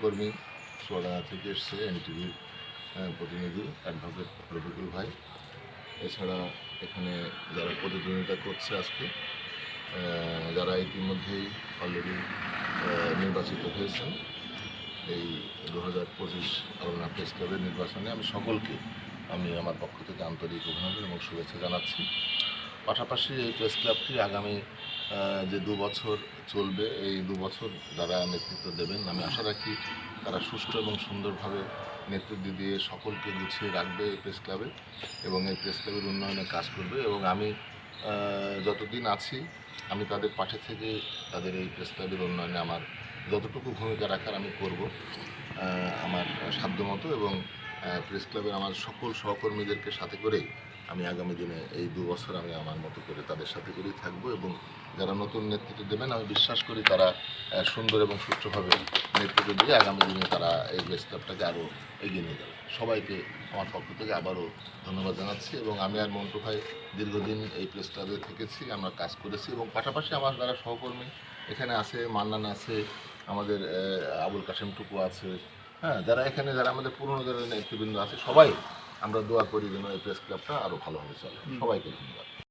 সহকর্মী চুয়াডাঙ্গা থেকে এসছে এনটিভির প্রতিনিধি অ্যাডভোকেট রফিকুল ভাই। এছাড়া এখানে যারা প্রতিদ্বন্দ্বিতা করছে আজকে, যারা ইতিমধ্যেই অলরেডি নির্বাচিত হয়েছেন এই 2025 আলোনা প্রেস ক্লাবের নির্বাচনে, আমি সকলকে আমার পক্ষ থেকে আন্তরিক অভিনন্দন এবং শুভেচ্ছা জানাচ্ছি। পাশাপাশি এই প্রেস ক্লাবটি আগামী যে 2 বছর চলবে, এই 2 বছর যারা নেতৃত্ব দেবেন, আমি আশা রাখি তারা সুষ্ঠু এবং সুন্দরভাবে নেতৃত্ব দিয়ে সকলকে গুছিয়ে রাখবে এই প্রেস ক্লাবে এবং এই প্রেস ক্লাবের উন্নয়নে কাজ করবে। এবং আমি যতদিন আছি আমি তাদের পাশে থেকে তাদের এই প্রেস ক্লাবের উন্নয়নে আমার যতটুকু ভূমিকা রাখার আমি করব আমার সাধ্যমতো। এবং প্রেস ক্লাবের আমার সকল সহকর্মীদেরকে সাথে করেই আমি আগামী দিনে এই 2 বছর আমি আমার মতো করে তাদের সাথে করেই থাকবো। এবং যারা নতুন নেতৃত্ব দেবেন, আমি বিশ্বাস করি তারা সুন্দর এবং সুষ্ঠুভাবে নেতৃত্ব দিয়ে আগামী দিনে তারা এই প্রেস ক্লাবটাকে আরও এগিয়ে নিয়ে যাবে। সবাইকে আমার পক্ষ থেকে আবারও ধন্যবাদ জানাচ্ছি। এবং আমি আর মন্টু ভাই দীর্ঘদিন এই প্রেস ক্লাবে থেকেছি, আমরা কাজ করেছি। এবং পাশাপাশি আমার যারা সহকর্মী এখানে আছে, মান্নান আছে, আমাদের আবুল কাশেম টুকু আছে, যারা এখানে যারা আমাদের পুরনো যারা নেতৃবৃন্দ আছে, সবাই আমরা দোয়া করি যেন এই প্রেস ক্লাবটা আরও ভালোভাবে চলে। সবাইকে ধন্যবাদ।